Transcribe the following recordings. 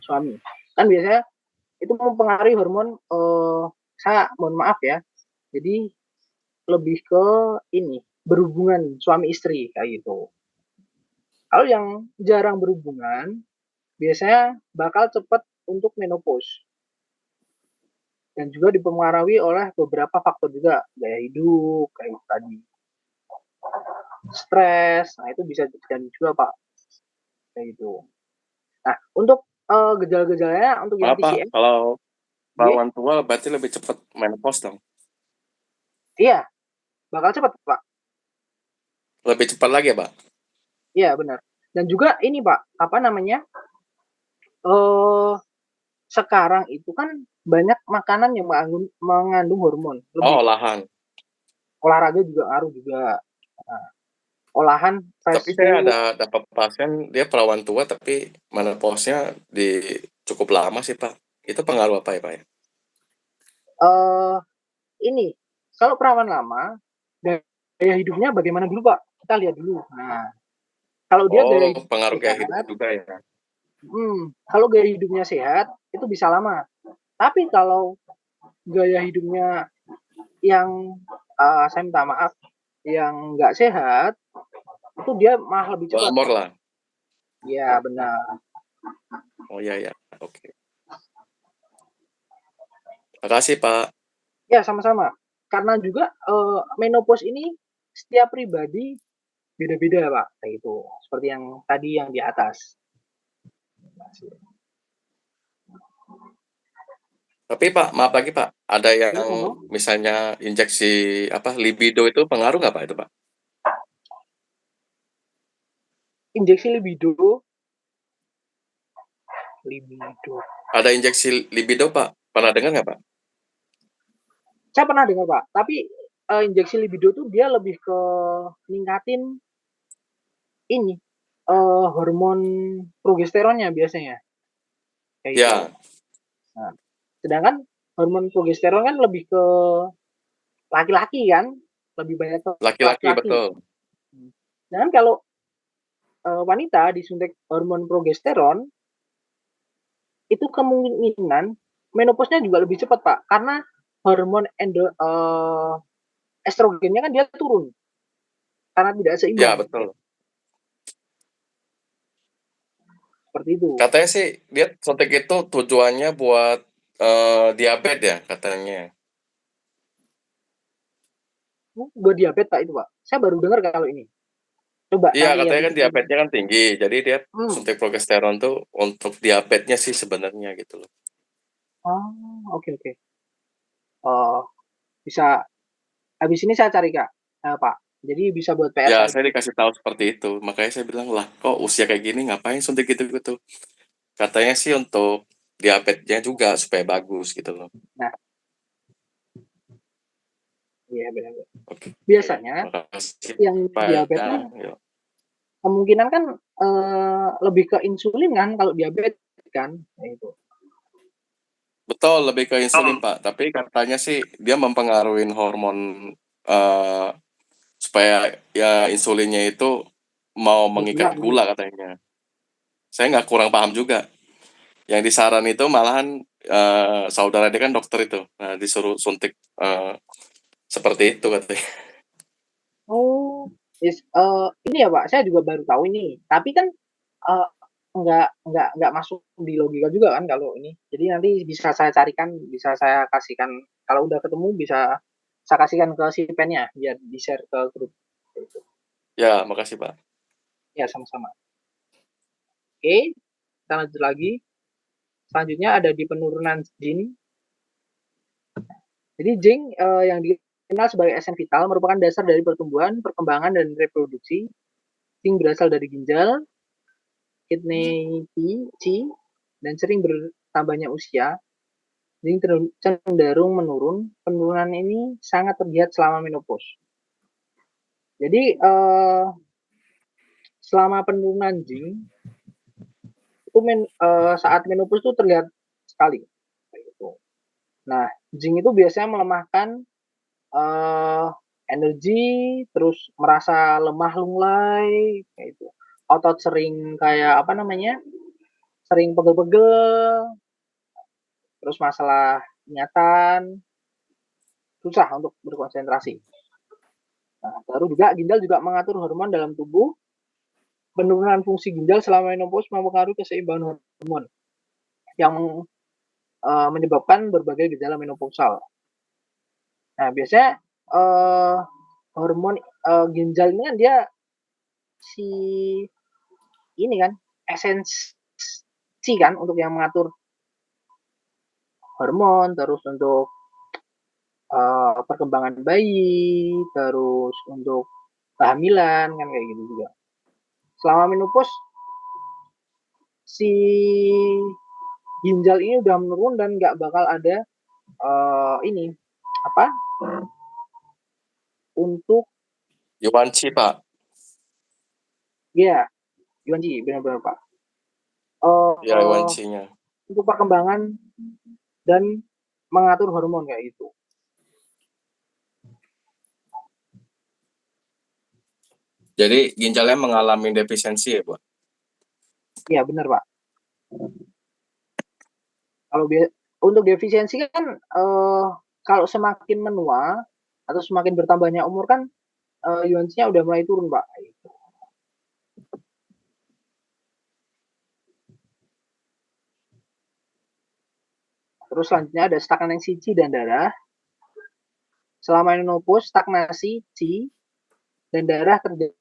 suami. Kan biasanya itu mempengaruhi hormon, saya mohon maaf ya, jadi lebih ke ini, berhubungan suami istri kayak gitu. Kalau yang jarang berhubungan, biasanya bakal cepat untuk menopause dan juga dipengaruhi oleh beberapa faktor juga, gaya hidup kayak tadi, stres, nah itu bisa terjadi juga Pak, kayak gitu. Nah untuk gejala-gejalanya untuk yang Maaf Pak, PCS, kalau ya, perawan tua berarti lebih cepat menopause dong? iya bakal cepat Pak, Lebih cepat lagi ya Pak? iya benar. Dan juga ini Pak, apa namanya, eh sekarang itu kan banyak makanan yang mengandung hormon Oh, lebih, olahan. olahraga juga ngaruh juga. Nah, olahan Tapi fast saya food, ada dapat pasien, dia perawan tua tapi menopause-nya di cukup lama sih Pak. Itu pengaruh apa ya Pak ya? eh ini kalau perawan lama gaya hidupnya bagaimana dulu Pak? Kita lihat dulu. Nah, kalau dia Oh, gaya hidupnya pengaruh gaya hidup sehat, juga ya? kalau gaya hidupnya sehat itu bisa lama. Tapi kalau gaya hidupnya yang saya minta maaf, yang nggak sehat, itu dia malah lebih cepat. Glamor lah. Ya benar. Oh iya ya, oke. Makasih Pak. Ya sama-sama. Karena juga menopause ini setiap pribadi beda-beda Pak, kayak itu. Seperti yang tadi yang di atas. Tapi Pak, maaf lagi Pak, ada Ya, yang monggo. misalnya injeksi apa libido itu pengaruh nggak Pak itu Pak? Injeksi libido, libido. Ada injeksi libido Pak? Pernah dengar nggak Pak? Saya pernah dengar Pak, tapi injeksi libido tuh dia lebih ke ningkatin ini hormon progesteronnya biasanya kayak itu. Ya, Nah, sedangkan hormon progesteron kan lebih ke laki-laki kan, lebih banyak ke laki-laki laki-laki. betul. Sedangkan kalau wanita disuntik hormon progesteron itu kemungkinan menopause-nya juga lebih cepat Pak, karena hormon estrogennya kan dia turun karena tidak Ya, seimbang. betul. Seperti itu. Katanya sih dia suntik itu tujuannya buat diabetes ya katanya. Buat diabetes Pak itu Pak. Saya baru dengar kalau ini. Coba Iya, nanti katanya habis kan ini. diabetesnya kan tinggi, jadi dia Hmm. suntik progesteron tuh untuk diabetesnya sih sebenarnya gitu loh. Oh, oke oke. Oh, bisa habis ini saya cari Kak, Pak. Jadi bisa buat PR Ya, saya saya juga. dikasih tahu seperti itu. Makanya saya bilang, "Lah, kok usia kayak gini ngapain suntik gitu-gitu?" Katanya sih untuk diabetesnya juga supaya bagus gitu loh. Nah, iya benar. Oke, Biasanya makasih yang Pak diabetes ya. kan Yuk. kemungkinan kan lebih ke insulin kan kalau diabetes kan, nah, itu. Betul, lebih ke insulin Pak. Tapi katanya sih dia mempengaruhi hormon eh, supaya ya insulinnya itu mau mengikat Berkurang gitu. gula katanya. Saya nggak kurang paham juga. Yang disaran itu malahan saudara dia kan dokter itu, nah, disuruh suntik seperti itu katanya. Oh, ini ya Pak, saya juga baru tahu ini. Tapi kan eh, nggak masuk di logika juga kan kalau ini. Jadi nanti bisa saya carikan, bisa saya kasihkan. Kalau udah ketemu bisa saya kasihkan ke si pennya biar di share ke grup. Ya, makasih Pak. Ya sama-sama. Oke, kita lanjut lagi. Selanjutnya ada di penurunan jin. Jadi jing yang dikenal sebagai esen vital merupakan dasar dari pertumbuhan, perkembangan, dan reproduksi. Jing berasal dari ginjal, kidney qi, dan sering bertambahnya usia. Jing cenderung menurun. Penurunan ini sangat terlihat selama menopause. Jadi selama penurunan jing itu saat menopause itu terlihat sekali. Gitu. Nah, jing itu biasanya melemahkan eh, energi, terus merasa lemah lunglai, kayak itu. Otot sering kayak apa namanya, sering pegel-pegel, terus masalah ingatan, susah untuk berkonsentrasi. Nah, baru juga ginjal juga mengatur hormon dalam tubuh. Penurunan fungsi ginjal selama menopause mempengaruhi keseimbangan hormon yang menyebabkan berbagai gejala menopausal. Nah, biasanya hormon ginjal ini kan dia si ini kan esensi kan untuk yang mengatur hormon, terus untuk perkembangan bayi, terus untuk kehamilan kan kayak gitu juga. Selama menopause si ginjal ini udah menurun dan nggak bakal ada ini apa untuk Yuanci, Pak. ya Yuanji benar-benar Pak. Ya, Yuancinya. Untuk perkembangan dan mengatur hormon kayak gitu. Jadi ginjalnya mengalami defisiensi ya, Pak? Iya benar Pak. Kalau untuk defisiensi kan kalau semakin menua atau semakin bertambahnya umur kan Yuansinya udah mulai turun Pak. Terus selanjutnya ada stagnasi Qi dan darah. Selama menopause, stagnasi Qi dan darah dapat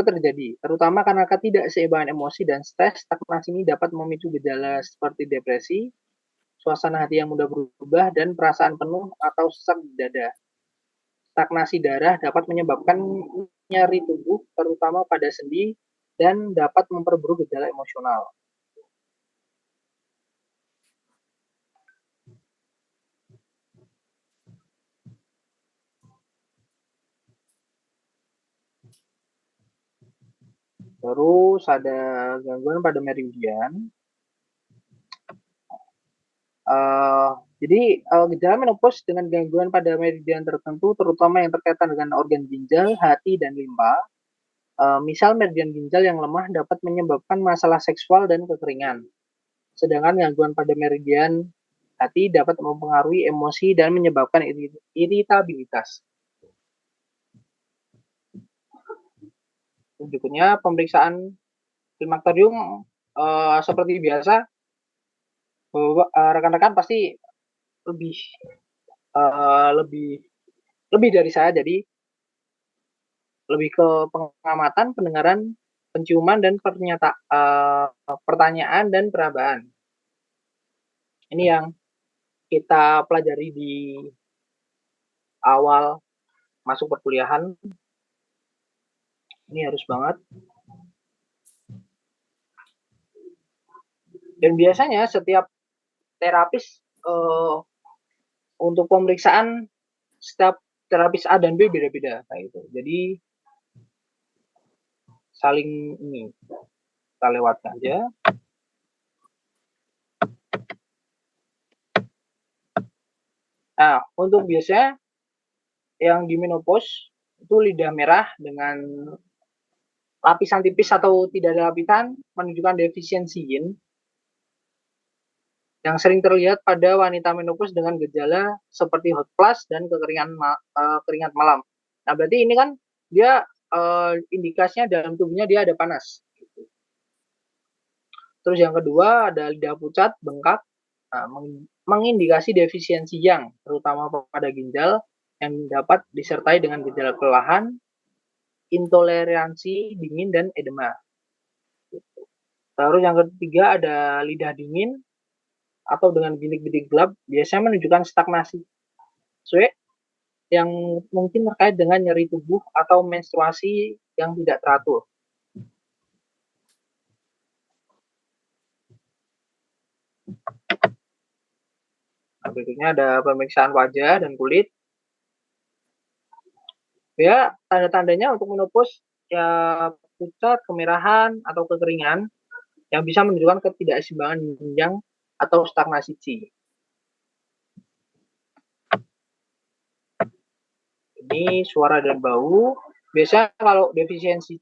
terjadi, terutama karena ketidakseimbangan emosi dan stres. Stagnasi ini dapat memicu gejala seperti depresi, suasana hati yang mudah berubah, dan perasaan penuh atau sesak di dada. Stagnasi darah dapat menyebabkan nyeri tubuh, terutama pada sendi, dan dapat memperburuk gejala emosional. Terus ada gangguan pada meridian. Jadi gejala menopause dengan gangguan pada meridian tertentu, terutama yang berkaitan dengan organ ginjal, hati, dan limpa. Misal meridian ginjal yang lemah dapat menyebabkan masalah seksual dan kekeringan. Sedangkan gangguan pada meridian hati dapat mempengaruhi emosi dan menyebabkan iritabilitas. Berikutnya pemeriksaan klimakterium seperti biasa, rekan-rekan pasti lebih lebih dari saya, jadi lebih ke pengamatan, pendengaran, penciuman, dan pertanyaan dan perabaan. Ini yang kita pelajari di awal masuk perkuliahan. Ini harus banget. Dan biasanya setiap terapis untuk pemeriksaan, setiap terapis A dan B beda-beda kayak gitu. Jadi saling ini kita lewatkan aja. Nah, untuk biasanya yang di menopause itu lidah merah dengan lapisan tipis atau tidak ada lapisan menunjukkan defisiensi yin yang sering terlihat pada wanita menopause dengan gejala seperti hot flash dan keringat malam. Nah, berarti ini kan dia indikasinya dalam tubuhnya dia ada panas. Terus yang kedua ada lidah pucat, bengkak, mengindikasi defisiensi yang terutama pada ginjal yang dapat disertai dengan gejala kelelahan, intoleransi dingin, dan edema. Terus yang ketiga ada lidah dingin atau dengan bintik-bintik gelap, biasanya menunjukkan stagnasi sweat yang mungkin terkait dengan nyeri tubuh atau menstruasi yang tidak teratur. Nah, berikutnya ada pemeriksaan wajah dan kulit. Ya, tanda-tandanya untuk menopause ya pucat, kemerahan, atau kekeringan yang bisa menunjukkan ketidakseimbangan ginjal atau stagnasi Qi. Ini suara dan bau. Biasanya kalau defisiensi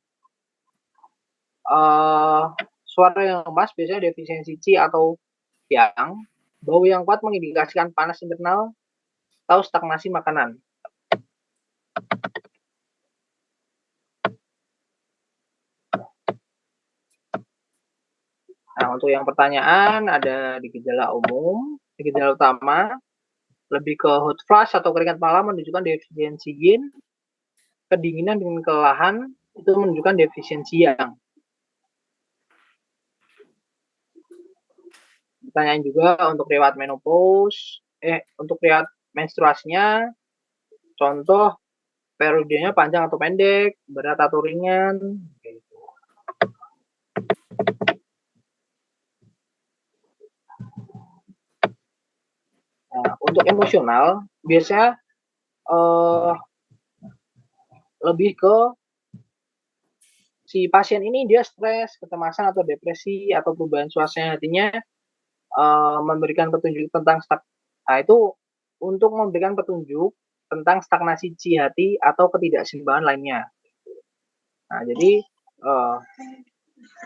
suara yang lemas biasanya defisiensi C atau yang. Bau yang kuat mengindikasikan panas internal atau stagnasi makanan. Nah, untuk yang pertanyaan ada di gejala umum, di gejala utama, lebih ke hot flash atau keringat malam menunjukkan defisiensi yin, kedinginan dengan kelelahan itu menunjukkan defisiensi yang. Pertanyaan juga untuk riwayat menopause, untuk riwayat menstruasinya, contoh periodenya panjang atau pendek, berat atau ringan, gitu. Nah, untuk emosional biasanya lebih ke si pasien ini dia stres, kecemasan atau depresi atau perubahan suasana hatinya memberikan petunjuk tentang nah itu untuk memberikan petunjuk tentang stagnasi ci hati atau ketidakseimbangan lainnya. Nah, jadi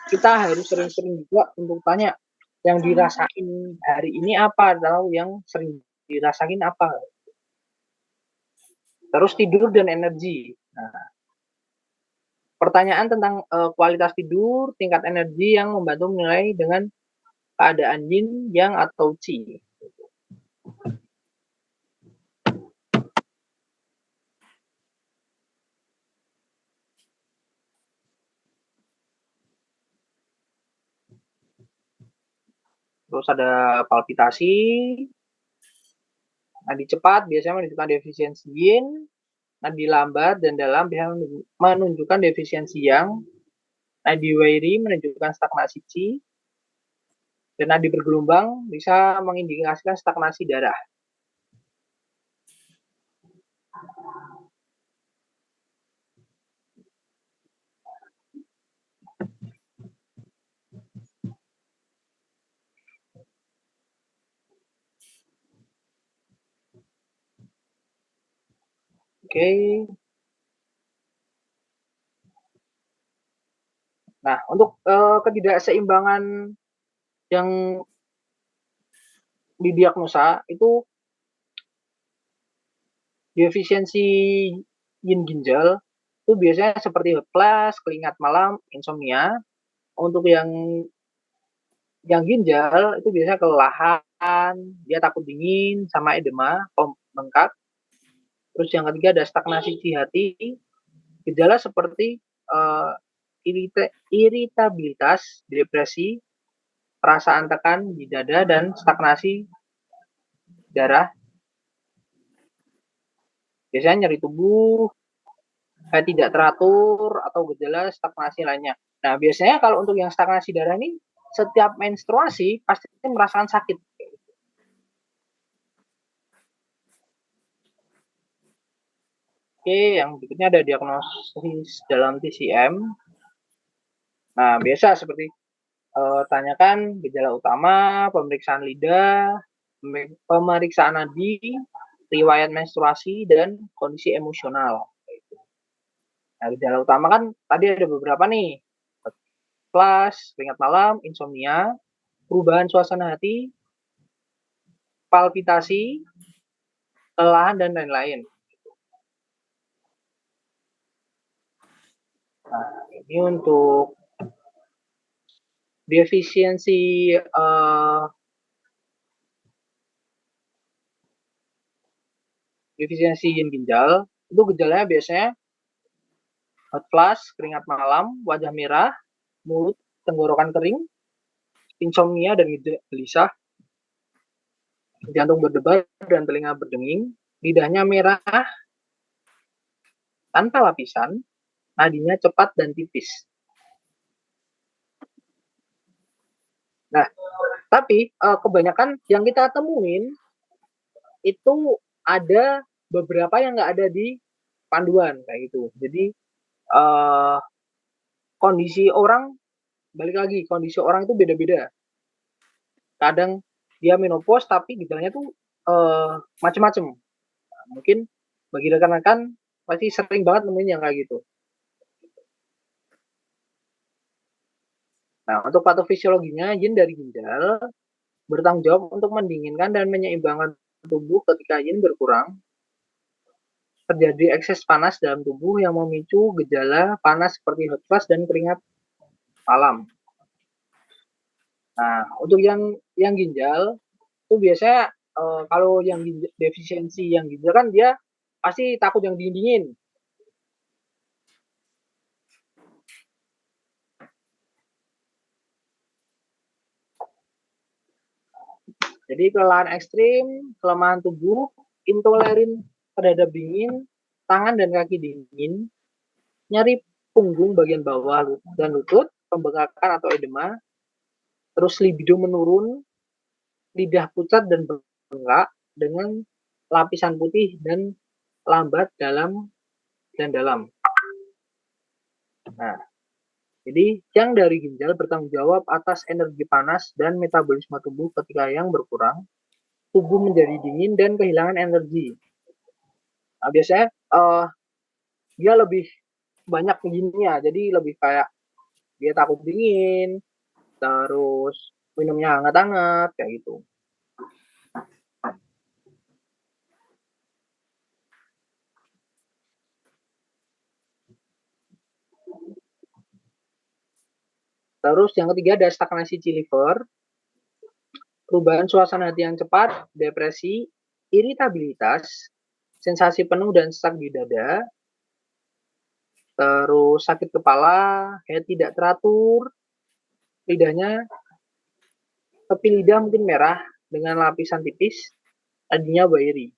kita harus sering-sering juga untuk tanya yang dirasain hari ini apa atau yang sering dirasain apa. Terus tidur dan energi. Nah, pertanyaan tentang kualitas tidur, tingkat energi yang membantu menilai dengan keadaan yin, yang atau qi. Terus ada palpitasi, nadi cepat biasanya menunjukkan defisiensi yin, nadi lambat dan dalam biasanya menunjukkan defisiensi yang, nadi wavy menunjukkan stagnasi qi, dan nadi bergelombang bisa mengindikasikan stagnasi darah. Oke. Nah, untuk ketidakseimbangan yang didiagnosa itu defisiensi yin ginjal itu biasanya seperti hot flash, keringat malam, insomnia. Untuk yang ginjal itu biasanya kelelahan, dia takut dingin, sama edema, bengkak. Terus yang ketiga ada stagnasi di hati, gejala seperti iritabilitas, depresi, perasaan tekan di dada, dan stagnasi darah. Biasanya nyeri tubuh, tidak teratur, atau gejala stagnasi lainnya. Nah, biasanya kalau untuk yang stagnasi darah ini, setiap menstruasi pasti merasakan sakit. Oke, yang berikutnya ada diagnosis dalam TCM. Nah, biasa seperti tanyakan gejala utama, pemeriksaan lidah, pemeriksaan nadi, riwayat menstruasi, dan kondisi emosional. Nah, gejala utama kan tadi ada beberapa nih. Flash, keringat malam, insomnia, perubahan suasana hati, palpitasi, kelelahan, dan lain-lain. Nah, ini untuk defisiensi defisiensi yin ginjal, itu gejalanya biasanya hot flash, keringat malam, wajah merah, mulut, tenggorokan kering, insomnia dan gelisah, jantung berdebar dan telinga berdenging, lidahnya merah tanpa lapisan, nadinya cepat dan tipis. Nah, tapi kebanyakan yang kita temuin itu ada beberapa yang nggak ada di panduan kayak gitu. Jadi kondisi orang, balik lagi, kondisi orang itu beda-beda. Kadang dia menopause tapi gejalanya tuh macam-macam. Nah, mungkin bagi rekan-rekan pasti sering banget nemuin yang kayak gitu. Nah, untuk patofisiologinya, yin dari ginjal bertanggung jawab untuk mendinginkan dan menyeimbangkan tubuh ketika yin berkurang. Terjadi ekses panas dalam tubuh yang memicu gejala panas seperti hot flash dan keringat malam. Nah, untuk yang ginjal itu biasanya kalau yang defisiensi yang ginjal kan dia pasti takut yang dingin. Jadi kelelahan ekstrim, kelemahan tubuh, intoleran terhadap dingin, tangan dan kaki dingin, nyeri punggung bagian bawah dan lutut, pembengkakan atau edema, terus libido menurun, lidah pucat dan bengkak dengan lapisan putih dan lambat dalam dan dalam. Nah, jadi yang dari ginjal bertanggung jawab atas energi panas dan metabolisme tubuh ketika yang berkurang, tubuh menjadi dingin dan kehilangan energi. Nah, biasanya dia lebih banyak ginnya, jadi lebih kayak dia takut dingin, terus minumnya hangat-hangat kayak gitu. Terus yang ketiga ada stagnasi liver, perubahan suasana hati yang cepat, depresi, iritabilitas, sensasi penuh dan sesak di dada, terus sakit kepala, head tidak teratur, lidahnya, tepi lidah mungkin merah dengan lapisan tipis, tadinya wiry.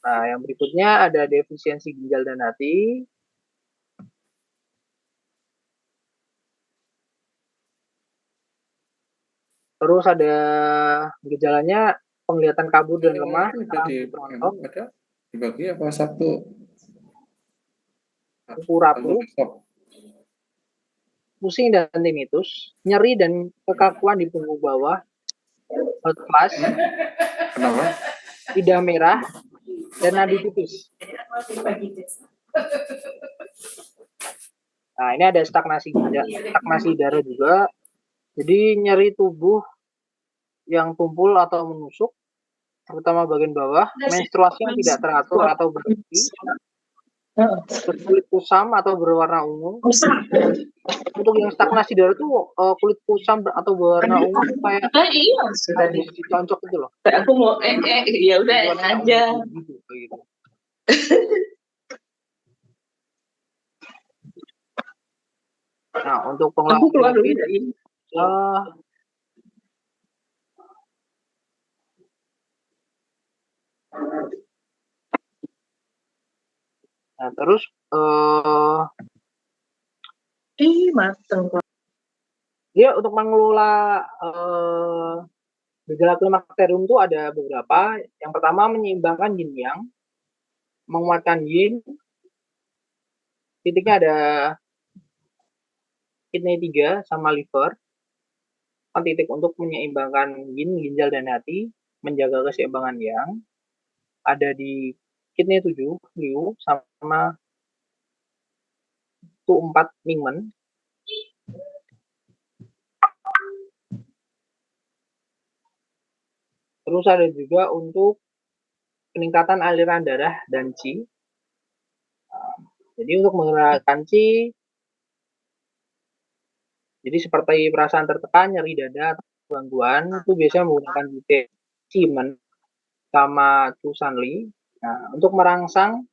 Nah, yang berikutnya ada defisiensi ginjal dan hati. Terus ada gejalanya penglihatan kabur dan lemah, ada dibagi apa satu rapuh, pusing dan tinnitus, nyeri dan kekakuan di punggung bawah, hot flash, kenapa? lidah merah, dan nadi tipis. Nah, ini ada stagnasi darah juga. Jadi nyeri tubuh yang tumpul atau menusuk, terutama bagian bawah, menstruasi yang tidak teratur atau berhenti, kulit kusam atau berwarna ungu. Untuk yang stagnasi darah tuh kulit kusam atau berwarna ungu kayak dicocok gitu loh. Aku mau ya udah aja. Gitu. Nah, untuk pengelolaan penyakit, nah terus mateng. dia untuk mengelola gejala klimakterium itu ada beberapa. Yang pertama menyeimbangkan yin yang, menguatkan yin. Titiknya ada kidney 3 sama liver. Titik untuk menyeimbangkan yin, ginjal dan hati, menjaga keseimbangan yang. Ada di kidney 7, liu, sama tu 4, mingmen. Terus ada juga untuk peningkatan aliran darah dan qi. Jadi untuk menggerakkan qi, jadi seperti perasaan tertekan, nyeri dada, atau gangguan, itu biasanya menggunakan Qi-men sama Chu Sanli. Nah, untuk merangsang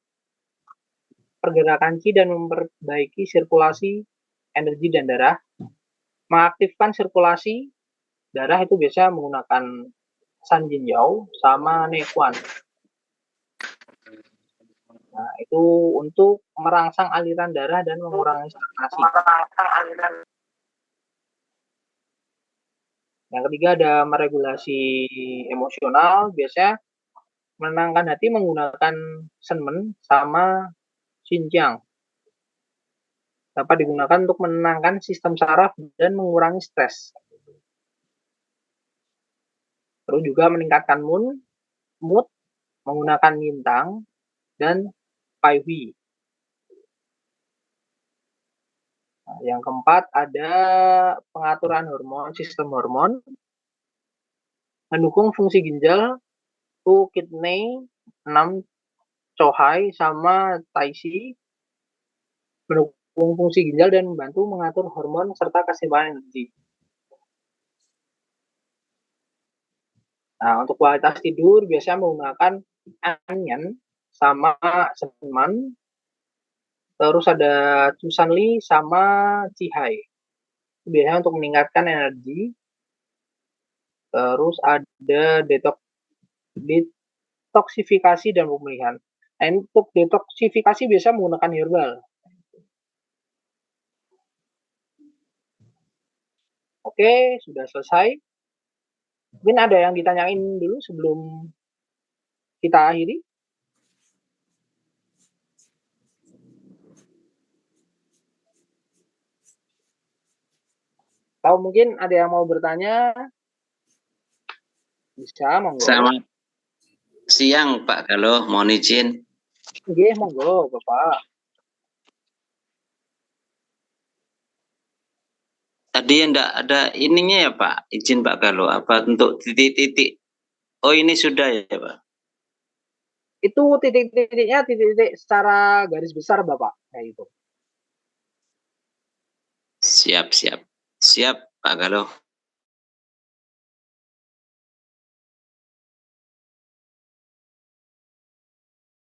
pergerakan qi dan memperbaiki sirkulasi energi dan darah, mengaktifkan sirkulasi darah itu biasanya menggunakan San Jin Yao sama Nekuan. Nah, itu untuk merangsang aliran darah dan mengurangi stagnasi. Yang ketiga ada meregulasi emosional, biasanya menenangkan hati menggunakan Shenmen sama Xinjiang. Dapat digunakan untuk menenangkan sistem saraf dan mengurangi stres. Terus juga meningkatkan mood menggunakan Yintang dan PyV. Nah, yang keempat ada pengaturan hormon, sistem hormon, mendukung fungsi ginjal, kidney, 6 Cohai sama Taisi, mendukung fungsi ginjal dan membantu mengatur hormon serta keseimbangan energi. Nah, untuk kualitas tidur biasanya menggunakan Onion sama Semen. Terus ada Cusanli sama Cihai. Biasanya untuk meningkatkan energi. Terus ada detoksifikasi dan pemulihan. Nah, untuk detoksifikasi biasa menggunakan herbal. Oke, sudah selesai. Mungkin ada yang ditanyain dulu sebelum kita akhiri? Atau mungkin ada yang mau bertanya? Bisa, monggo. Selamat siang Pak Galuh, mohon izin. Oke, monggo Bapak. Tadi enggak ada ininya ya Pak, izin Pak Galuh, apa untuk titik-titik? Oh ini sudah ya Pak? Itu titik-titiknya titik-titik secara garis besar Bapak. Kayak itu. Siap Pak Galuh.